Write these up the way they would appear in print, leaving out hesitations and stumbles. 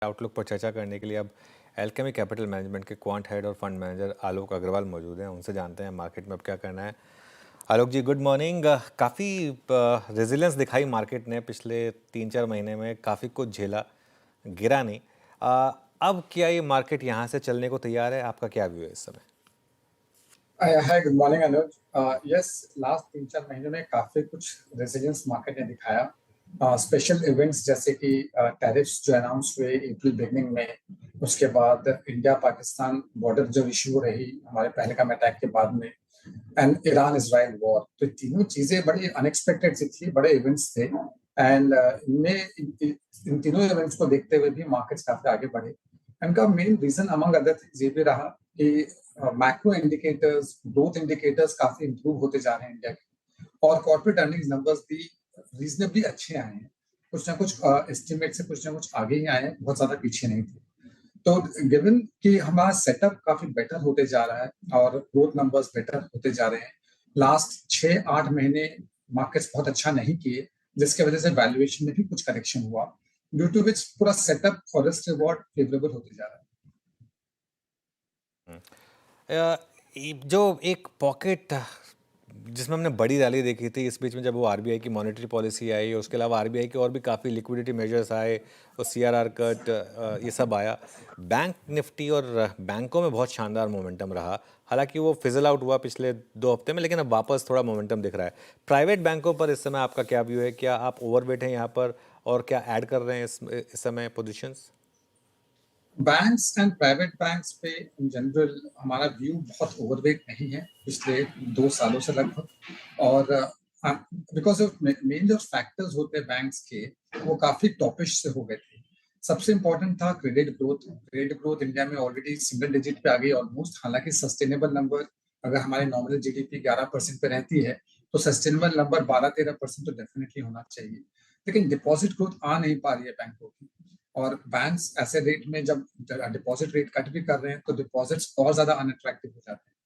Outlook पर चर्चा करने के लिए अब एल्केमी कैपिटल मैनेजमेंट के क्वांट हेड और फंड मैनेजर आलोक अग्रवाल मौजूद हैं। उनसे जानते हैं मार्केट में अब क्या करना है। आलोक जी, गुड मॉर्निंग। काफ़ी रेजिलियंस दिखाई मार्केट ने पिछले 3-4 महीने में, काफ़ी कुछ झेला, गिरा नहीं। अब क्या ये मार्केट यहाँ से चलने को तैयार है? आपका क्या व्यू है इस समय? हाय, गुड मॉर्निंग अनुज। यस, लास्ट 3-4 महीनों में काफी कुछ रेजिलियंस मार्केट ने दिखाया। स्पेशल इवेंट्स जैसे कि टैरिफ्स जो अनाउंस हुए अप्रैल बिगनिंग में, उसके बाद इंडिया पाकिस्तान बॉर्डर जो इशू रही हमारे पहलगाम अटैक के बाद में, एंड ईरान इजराइल वॉर, तो तीनों चीजें बड़ी अनएक्सपेक्टेड सी थी, बड़े इवेंट्स थे। एंड इनमें इन तीनों इवेंट्स को देखते हुए भी मार्केट्स काफी आगे बढ़े। इनका main reason among other things ये भी रहा कि मैक्रो इंडिकेटर्स, ग्रोथ इंडिकेटर्स काफी इंप्रूव होते जा रहे हैं इंडिया के, और कॉर्पोरेट अर्निंग्स नंबर्स भी रीजनेबली अच्छे आए हैं। कुछ ना कुछ एस्टिमेट से कुछ ना कुछ आगे ही आए हैं, बहुत ज्यादा पीछे नहीं थे। तो गिवन कि हमारा सेटअप काफी बेटर होते जा रहा है और ग्रोथ नंबर्स बेटर होते जा रहे हैं, लास्ट 6-8 महीने मार्केट्स बहुत अच्छा नहीं किए, जिसकी वजह से वैल्यूएशन में भी कुछ करेक्शन हुआ, ड्यू टू विच पूरा सेटअप और रिस्क रिवॉर्ड फेवरेबल होते जा रहा है। जो एक पॉकेट जिसमें हमने बड़ी रैली देखी थी इस बीच में, जब वो आरबीआई की मॉनेटरी पॉलिसी आई, उसके अलावा आरबीआई के और भी काफ़ी लिक्विडिटी मेजर्स आए और सीआरआर कट, ये सब आया। बैंक निफ्टी और बैंकों में बहुत शानदार मोमेंटम रहा। हालांकि वो फिजल आउट हुआ पिछले 2 हफ्ते में, लेकिन अब वापस थोड़ा मोमेंटम दिख रहा है। प्राइवेट बैंकों पर इस समय आपका क्या व्यू है? क्या आप ओवरवेट हैं यहाँ पर, और क्या ऐड कर रहे हैं इस समय positions? Banks and private banks पे इन जनरल हमारा व्यू बहुत ओवरवेट नहीं है पिछले 2 सालों से लगभग। और बिकॉज ऑफ मेन जो फैक्टर्स होते हैं बैंक्स के, वो काफी टॉपिश से हो गए थे। सबसे इंपॉर्टेंट था credit growth. Credit growth India में ऑलरेडी सिंगल डिजिट पे आ गई ऑलमोस्ट। हालांकि सस्टेनेबल नंबर, अगर हमारे नॉमिनल जीडीपी 11% पे रहती है, तो सस्टेनेबल नंबर 12-13% तो डेफिनेटली होना चाहिए। लेकिन डिपॉजिट ग्रोथ आ नहीं पा रही है बैंकों की, और बैंक्स ऐसे रेट में जब डिपॉजिट रेट कट भी कर रहे हैं, तो डिपॉजिट्स और ज्यादा अनअट्रैक्टिव हो जाते हैं।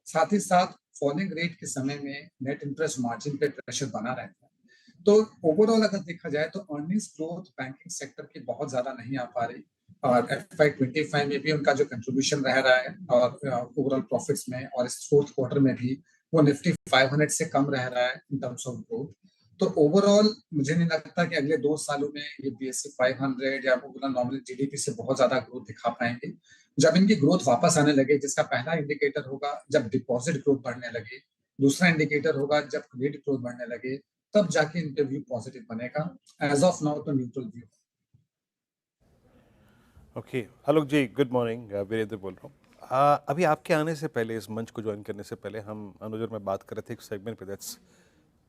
साथ ही साथ फॉलिंग रेट के समय में नेट इंटरेस्ट मार्जिन पे प्रेशर बना रहता है। तो ओवरऑल अगर देखा जाए तो अर्निंग्स ग्रोथ बैंकिंग सेक्टर की बहुत ज्यादा नहीं आ पा रही, और FY25 में भी उनका जो कंट्रीब्यूशन रह रहा है और ओवरऑल प्रॉफिट्स में, और इस फोर्थ क्वार्टर में भी वो निफ्टी 500 से कम रह रहा है इन टर्म्स ऑफ ग्रोथ। तो ओवरऑल मुझे नहीं लगता कि अगले 2 सालों में ये BSE 500 या ओवरऑल नॉमिनल जीडीपी से बहुत ज्यादा ग्रोथ दिखा पाएंगे। जब इनकी ग्रोथ वापस आने लगे, जिसका पहला इंडिकेटर होगा जब डिपॉजिट ग्रोथ बढ़ने लगे, दूसरा इंडिकेटर होगा जब क्रेडिट ग्रोथ बढ़ने लगे, तब जाके इनके व्यू पॉजिटिव बनेगा। एज ऑफ नाउ तो न्यूट्रल व्यू। ओके, आलोक जी, गुड मॉर्निंग। वीरेंद्र बोल रहा हूँ। अभी आपके आने से पहले, इस मंच को ज्वाइन करने से पहले, हम अनुज और मैं बात कर रहे थे एक सेगमेंट पे, that's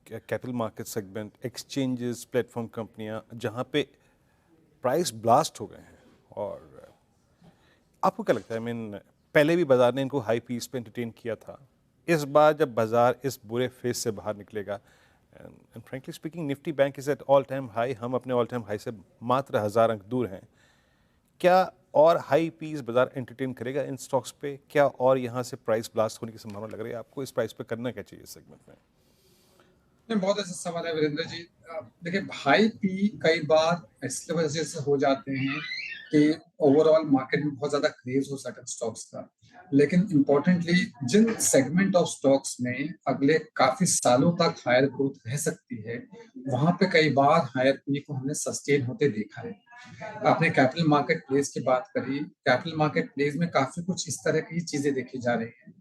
capital market segment, exchanges, platform कंपनियां, जहां पे प्राइस ब्लास्ट हो गए हैं। और आपको क्या लगता है, आई मीन पहले भी बाजार ने इनको हाई पीस पे एंटरटेन किया था, इस बार जब बाजार इस बुरे फेज से बाहर निकलेगा, and frankly speaking Nifty bank is at all time high, हम अपने ऑल टाइम हाई से मात्र 1000 अंक दूर हैं, क्या और हाई पीस बाजार एंटरटेन करेगा इन स्टॉक्स पे? क्या और यहाँ से प्राइस ब्लास्ट होने की संभावना लग रही है आपको? इस प्राइस पे करना क्या चाहिए इस सेगमेंट में? नहीं, बहुत अच्छा सवाल है वीरेंद्र जी। देखिए, हाई पी कई बार इसकी वजह से हो जाते हैं कि ओवरऑल मार्केट में बहुत ज्यादा क्रेज हो सर्टेन स्टॉक्स का। लेकिन इंपॉर्टेंटली, जिन सेगमेंट ऑफ स्टॉक्स में अगले काफी सालों तक हायर ग्रोथ रह सकती है, वहां पे कई बार हायर पी को हमने सस्टेन होते देखा है। आपने कैपिटल मार्केट प्लेस की बात करी। कैपिटल मार्केट प्लेस में काफी कुछ इस तरह की चीजें देखी जा रही हैं।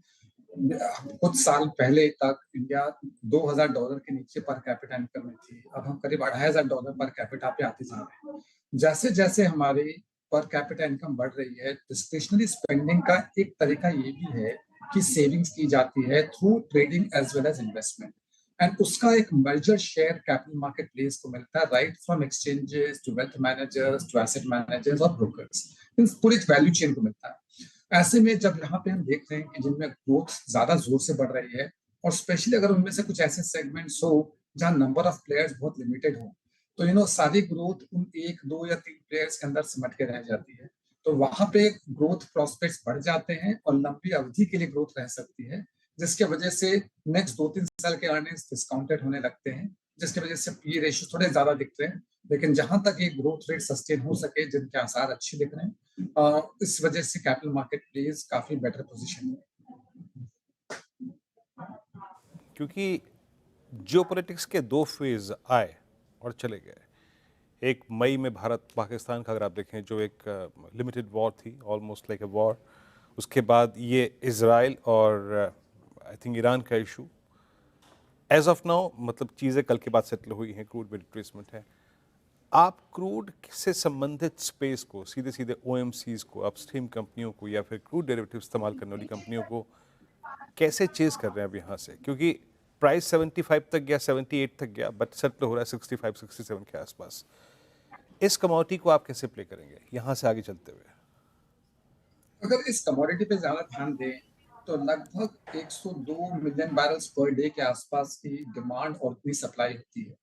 कुछ साल पहले तक इंडिया $2000 के नीचे पर कैपिटा इनकम में थी। अब हम करीब $2500 पर कैपिटा पे आते जा रहे हैं। जैसे जैसे हमारी पर कैपिटा इनकम बढ़ रही है, डिस्क्रिशनरी स्पेंडिंग का एक तरीका ये भी है कि सेविंग्स की जाती है through trading as well as investment, and उसका एक major share capital market place को मिलता है, right from exchanges to wealth managers to asset managers और ब्रोकर्स। पूरी वैल्यू चेन को मिलता है। ऐसे में जब यहाँ पे हम देख रहे हैं कि जिनमें ग्रोथ ज्यादा जोर से बढ़ रही है, और स्पेशली अगर उनमें से कुछ ऐसे सेगमेंट्स हो जहाँ नंबर ऑफ प्लेयर्स बहुत लिमिटेड हो, तो सारी ग्रोथ उन 1, 2 या 3 प्लेयर्स के अंदर सिमट के रह जाती है। तो वहां पे ग्रोथ प्रोस्पेक्ट्स बढ़ जाते हैं और लंबी अवधि के लिए ग्रोथ रह सकती है, जिसके वजह से नेक्स्ट 2-3 साल के अर्निंग्स डिस्काउंटेड होने लगते हैं, जिसकी वजह से पी रेशियो थोड़े ज्यादा दिख रहे हैं। लेकिन जहां तक ये ग्रोथ रेट सस्टेन हो सके, जिनके आसार अच्छे दिख रहे हैं, इस वजह से कैपिटल मार्केट प्लेज काफी बेटर पोजीशन में। क्योंकि जियोपॉलिटिक्स के दो फेज आए और चले गए। एक मई में भारत पाकिस्तान का अगर आप देखें, जो एक लिमिटेड वॉर थी, ऑलमोस्ट लाइक ए वॉर। उसके बाद ये इज़राइल और आई थिंक ईरान का इशू। एज ऑफ नाउ मतलब चीज़ें कल के बाद सेटल हुई हैं, क्रूड में रिट्रेसमेंट है। आप क्रूड से संबंधित स्पेस को सीधे सीधे ओएमसीज को, अपस्ट्रीम कंपनियों को, या फिर क्रूड डेरिवेटिव इस्तेमाल करने वाली कंपनियों को कैसे चेज कर रहे हैं अब यहाँ से? क्योंकि प्राइस 75 तक गया, 78 तक गया, बट सेटल हो रहा है 65 67 के आसपास। इस कमोडिटी को आप कैसे प्ले करेंगे यहाँ से आगे चलते हुए? अगर इस कमोडिटी पे ज्यादा ध्यान दें तो लगभग 102 मिलियन बैरल्स पर डे के आसपास की डिमांड और उतनी सप्लाई होती है।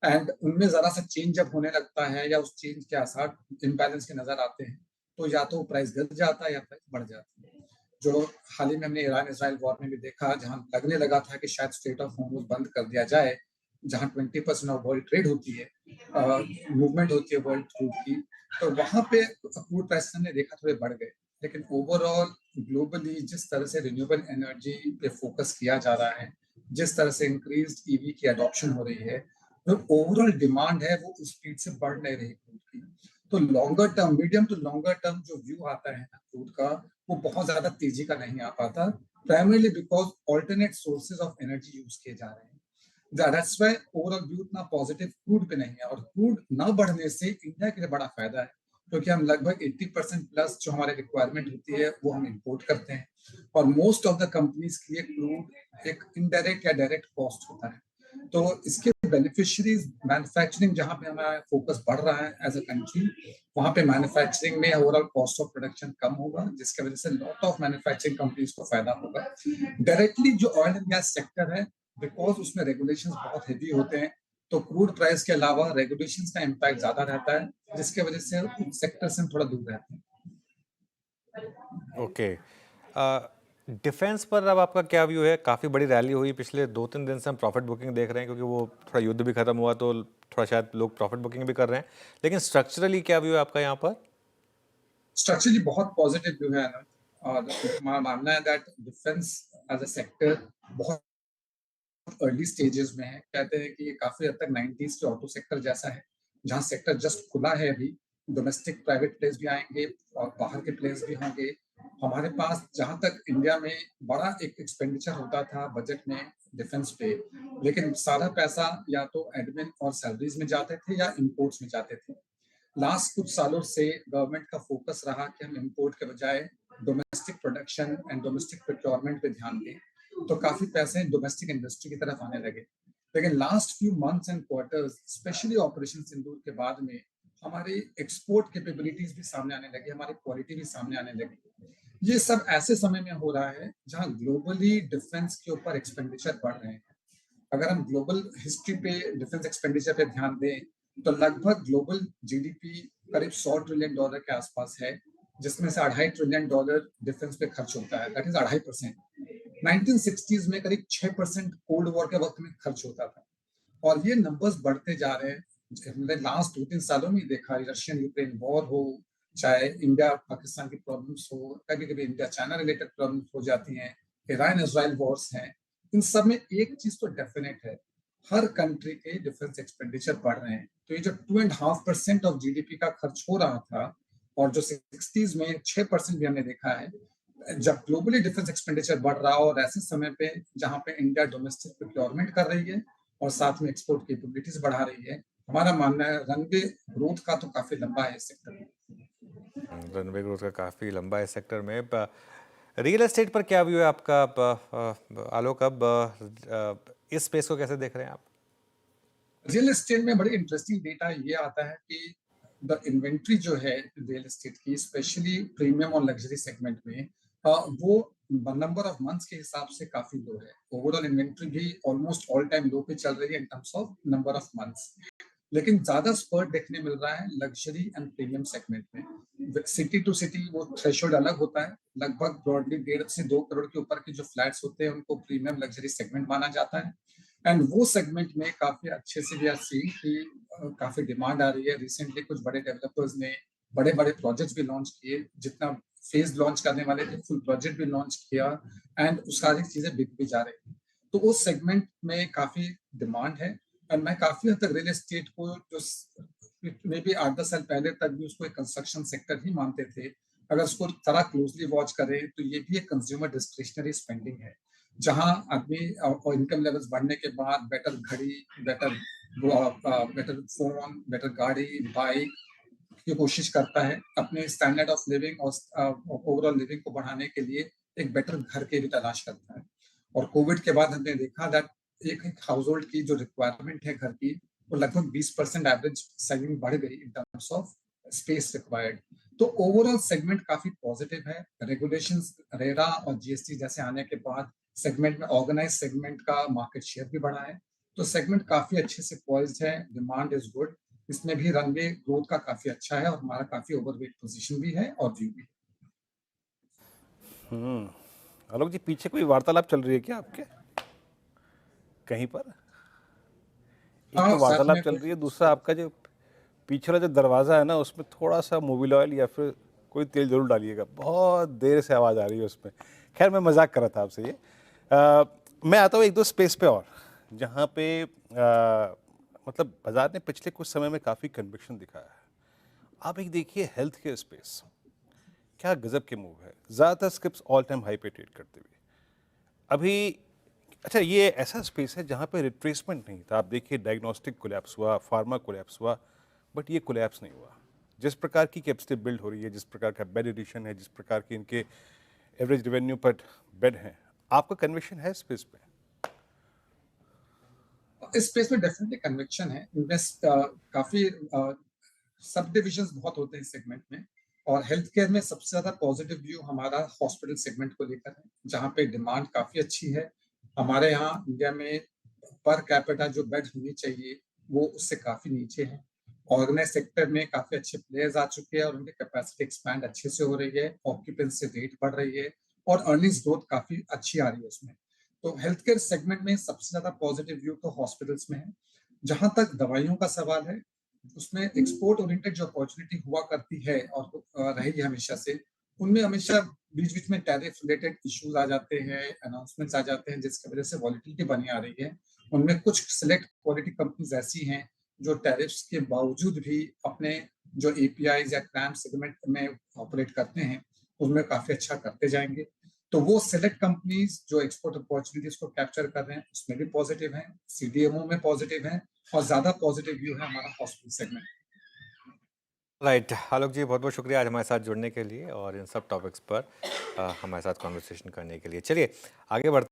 एंड उनमें जरा सा चेंज जब होने लगता है या उस चेंज के आसार इम्बैलेंस के नजर आते हैं, तो या तो प्राइस गिर जाता है या प्राइस बढ़ जाती है। जो हाल ही में हमने ईरान इसराइल वॉर में भी देखा, जहां लगने लगा था कि शायद स्ट्रेट ऑफ हॉर्मुज बंद कर दिया जाए, जहां 20% ऑफ वर्ल्ड ट्रेड होती है, मूवमेंट होती है वर्ल्ड क्रूड की, तो वहां पे क्रूड प्राइस हमने देखा थोड़े बढ़ गए। लेकिन ओवरऑल ग्लोबली जिस तरह से रिन्यूएबल एनर्जी पे फोकस किया जा रहा है, जिस तरह से इंक्रीज ईवी की अडॉप्शन हो रही है, जो ओवरऑल डिमांड है वो स्पीड से बढ़ नहीं रही क्रूड की। तो longer term, medium to longer term जो व्यू आता है ना क्रूड का, वो बहुत ज्यादा तेजी का नहीं आ पाता, primarily because alternate sources of energy use किए जा रहे हैं। दैट्स व्हाई ओवरऑल व्यू उतना पॉजिटिव क्रूड पे नहीं है। और क्रूड ना बढ़ने से इंडिया के लिए बड़ा फायदा है, क्योंकि हम लगभग 80% प्लस जो हमारे रिक्वायरमेंट होती है वो हम इंपोर्ट करते हैं, और मोस्ट ऑफ द कंपनीज के लिए क्रूड एक इनडायरेक्ट या डायरेक्ट कॉस्ट होता है। तो इसके बेनिफिशियरीज मैन्युफैक्चरिंग, जहां पे हमारा फोकस बढ़ रहा है एज अ कंट्री, वहां पे मैन्युफैक्चरिंग में ओवरऑल कॉस्ट ऑफ प्रोडक्शन कम होगा, जिसकी वजह से लॉट ऑफ मैन्युफैक्चरिंग कंपनीज को फायदा होगा। डायरेक्टली जो ऑयल एंड गैस सेक्टर है, बिकॉज उसमें रेगुलेशंस बहुत हेवी होते हैं, तो क्रूड प्राइस के अलावा रेगुलेशंस का इम्पैक्ट ज्यादा रहता है, जिसके वजह से उस सेक्टर से हम थोड़ा दूर रहते हैं। ओके, डिफेंस पर अब आपका क्या व्यू है? काफ़ी बड़ी रैली हुई पिछले 2-3 दिन से, हम प्रॉफिट बुकिंग देख रहे हैं, क्योंकि वो थोड़ा युद्ध भी खत्म हुआ तो थोड़ा शायद लोग प्रॉफिट बुकिंग भी कर रहे हैं। लेकिन स्ट्रक्चरली क्या व्यू है आपका यहाँ पर? स्ट्रक्चरली बहुत पॉजिटिव व्यू है ना, और हमारा मानना है that defence as a sector बहुत अर्ली स्टेजेस में है। कहते हैं कि ये काफी हद तक 90s के ऑटो सेक्टर जैसा है, जहां सेक्टर जस्ट खुला है अभी। डोमेस्टिक प्राइवेट प्लेयर्स भी आएंगे और बाहर के प्लेयर्स भी होंगे। हमारे पास जहां तक इंडिया में बड़ा एक एक्सपेंडिचर होता था बजट में डिफेंस पे, लेकिन सारा पैसा या तो एडमिन और सैलरीज में जाते थे या इंपोर्ट्स में जाते थे। लास्ट कुछ सालों से गवर्नमेंट का फोकस रहा कि हम इंपोर्ट के बजाय domestic production and domestic procurement पे ध्यान दें, तो काफी पैसे डोमेस्टिक इंडस्ट्री की तरफ आने लगे। लेकिन last few months and quarters, specially operation Sindoor के बाद में, हमारी एक्सपोर्ट कैपेबिलिटीज भी सामने आने लगी, हमारी क्वालिटी भी सामने आने लगी। ये सब ऐसे समय में हो रहा है जहां ग्लोबली डिफेंस के ऊपर एक्सपेंडिचर बढ़ रहे हैं। अगर हम ग्लोबल हिस्ट्री पे डिफेंस एक्सपेंडिचर पे ध्यान दें, तो लगभग ग्लोबल जीडीपी करीब $100 ट्रिलियन के आसपास है, जिसमें से $2.5 ट्रिलियन डिफेंस पे खर्च होता है, दैट इज 2.5%। 1960s में करीब 6% कोल्ड वॉर के वक्त में खर्च होता था, और ये नंबर्स बढ़ते जा रहे हैं। हमने लास्ट 2-3 सालों में देखा, रशियन यूक्रेन वॉर हो, चाहे इंडिया पाकिस्तान की प्रॉब्लम्स हो, कभी कभी इंडिया चाइना रिलेटेड प्रॉब्लम्स हो जाती हैं, ईरान इसराइल वॉर्स हैं, इन सब में एक चीज तो डेफिनेट है, हर कंट्री के डिफेंस एक्सपेंडिचर बढ़ रहे हैं। तो ये जो 2.5% ऑफ जीडीपी का खर्च हो रहा था, और जो 60s में 6% भी हमने देखा है, जब ग्लोबली डिफेंस एक्सपेंडिचर बढ़ रहा हो, और ऐसे समय पे जहां पे इंडिया डोमेस्टिक प्रोक्योरमेंट कर रही है और साथ में एक्सपोर्ट कैपेबिलिटीज बढ़ा रही है, हमारा मानना है रनवे ग्रोथ का तो काफी लंबा है इस सेक्टर में। रनवे ग्रोथ का काफ़ी लंबा है सेक्टर में। रियल एस्टेट पर क्या व्यू है आपका? आलोक, अब इस स्पेस को कैसे देख रहे हैं आप? रियल एस्टेट में बड़ी इंटरेस्टिंग डेटा ये आता है कि द इन्वेंट्री जो है रियल एस्टेट की, स्पेशली प्रीमियम और लग्जरी सेगमेंट में, वो नंबर ऑफ मंथ्स के हिसाब से काफी लो है। ओवरऑल इन्वेंट्री भी ऑलमोस्ट ऑल टाइम लो पे चल रही है in terms of number of months. लेकिन ज्यादा स्पर्ट देखने मिल रहा है लग्जरी एंड प्रीमियम सेगमेंट में। सिटी टू सिटी वो थ्रेशोल्ड अलग होता है, लगभग ब्रॉडली 1.5 से 2 करोड़ के ऊपर के जो फ्लैट्स होते हैं उनको प्रीमियम लग्जरी सेगमेंट माना जाता है। एंड वो सेगमेंट में काफी अच्छे से भी सी कि काफी डिमांड आ रही है। रिसेंटली कुछ बड़े डेवलपर्स ने बड़े बड़े प्रोजेक्ट्स भी लॉन्च किए, जितना फेज लॉन्च करने वाले थे फुल प्रोजेक्ट भी लॉन्च किया एंड उस सारी चीजें बिक भी जा रही थी। तो उस सेगमेंट में काफी डिमांड है। और मैं काफी हद तक रियल एस्टेट को जो मे बी 8-10 साल पहले तक भी उसको एक कंस्ट्रक्शन सेक्टर ही मानते थे, अगर उसको थोड़ा क्लोजली वॉच करें तो ये भी एक कंज्यूमर डिस्क्रिशनरी स्पेंडिंग है, जहां आदमी और इनकम लेवल्स बढ़ने के बाद बेटर घड़ी, बेटर बेटर फोन, बेटर गाड़ी, बाइक की कोशिश करता है अपने स्टैंडर्ड ऑफ लिविंग और ओवरऑल लिविंग को बढ़ाने के लिए एक बेटर घर की भी तलाश करता है। और कोविड के बाद हमने देखा दैट एक हाउस होल्ड की जो रिक्वायरमेंट है घर की, वो लगभग 20% एवरेज सेविंग बढ़ गई in terms of space required. तो ओवरऑल सेगमेंट काफी पॉजिटिव है। रेगुलेशंस रेरा और जीएसटी जैसे आने के बाद सेगमेंट में ऑर्गेनाइज सेगमेंट का मार्केट शेयर भी बढ़ा है। तो सेगमेंट काफी अच्छे से पॉइज्ड है, डिमांड इज गुड। इसमें भी रनवे ग्रोथ का काफी अच्छा है और हमारा काफी ओवरवेट पोजीशन भी है और व्यू भी। आलोक जी, पीछे कोई वार्तालाप चल रही है क्या आपके कहीं पर? एक हाँ, तो साथ वार्तालाप में चल कुछ रही है, दूसरा आपका जो पीछे वाला जो दरवाज़ा है ना, उसमें थोड़ा सा मोबिल ऑयल या फिर कोई तेल जरूर डालिएगा, बहुत देर से आवाज़ आ रही है उसमें। खैर, मैं मजाक कर रहा था आपसे ये। मैं आता हूँ एक दो स्पेस पे और, जहाँ पे मतलब बाजार ने पिछले कुछ समय में काफ़ी कन्विक्शन दिखाया है। आप एक देखिए हेल्थ केयर स्पेस, क्या गजब के मूव है, ज़्यादातर स्क्रिप्ट्स ऑल टाइम हाई पे ट्रेड करते हुए अभी। अच्छा, ये ऐसा स्पेस है जहाँ पे रिट्रेसमेंट नहीं था। आप देखिए डायग्नोस्टिक कोलैप्स हुआ, फार्मा कोलैप्स हुआ, बट ये कोलैप्स नहीं हुआ। जिस प्रकार की कैपेसिटी बिल्ड हो रही है, जिस प्रकार का बेड एडिशन है, जिस प्रकार की इनके एवरेज रेवेन्यू पर बेड हैं, आपका कन्विक्शन है स्पेस पे? इस स्पेस में डेफिनेटली कन्विक्शन है। इन्वेस्ट काफी सब डिविजन्स बहुत होते हैं सेगमेंट में, और हेल्थ केयर में सबसे ज्यादा पॉजिटिव व्यू हमारा हॉस्पिटल सेगमेंट को लेकर है, जहाँ पे डिमांड काफी अच्छी है। हमारे यहाँ इंडिया में पर कैपिटा जो बेड होनी चाहिए वो उससे काफी नीचे है। ऑर्गेनाइज सेक्टर में काफी अच्छे प्लेयर्स आ चुके हैं और उनकी कैपेसिटी एक्सपैंड अच्छे से हो रही है, ऑक्यूपेंसी रेट बढ़ रही है और अर्निंग्स ग्रोथ काफी अच्छी आ रही है उसमें। तो हेल्थ केयर सेगमेंट में सबसे ज्यादा पॉजिटिव व्यू तो हॉस्पिटल्स में है। जहां तक दवाइयों का सवाल है, उसमें एक्सपोर्ट ओरिएंटेड जो अपॉर्चुनिटी हुआ करती है और रहेगी हमेशा से, उनमें हमेशा बीच बीच में टैरिफ रिलेटेड इश्यूज आ जाते हैं, अनाउंसमेंट्स आ जाते हैं, जिसकी वजह से वॉलिटिलिटी बनी आ रही है। उनमें कुछ सिलेक्ट क्वालिटी कंपनीज ऐसी हैं जो टैरिफ्स के बावजूद भी अपने जो एपीआईज या क्रैम सेगमेंट में ऑपरेट करते हैं उनमें काफी अच्छा करते जाएंगे। तो वो सिलेक्ट कंपनीज जो एक्सपोर्ट अपॉर्चुनिटीज को कैप्चर कर रहे हैं उसमें भी पॉजिटिव है, सीडीएमओ में पॉजिटिव है, और ज्यादा पॉजिटिव व्यू है हमारा हॉस्पिटल सेगमेंट। राइट, आलोक जी बहुत बहुत शुक्रिया आज हमारे साथ जुड़ने के लिए और इन सब टॉपिक्स पर हमारे साथ कॉन्वर्सेशन करने के लिए। चलिए आगे बढ़ते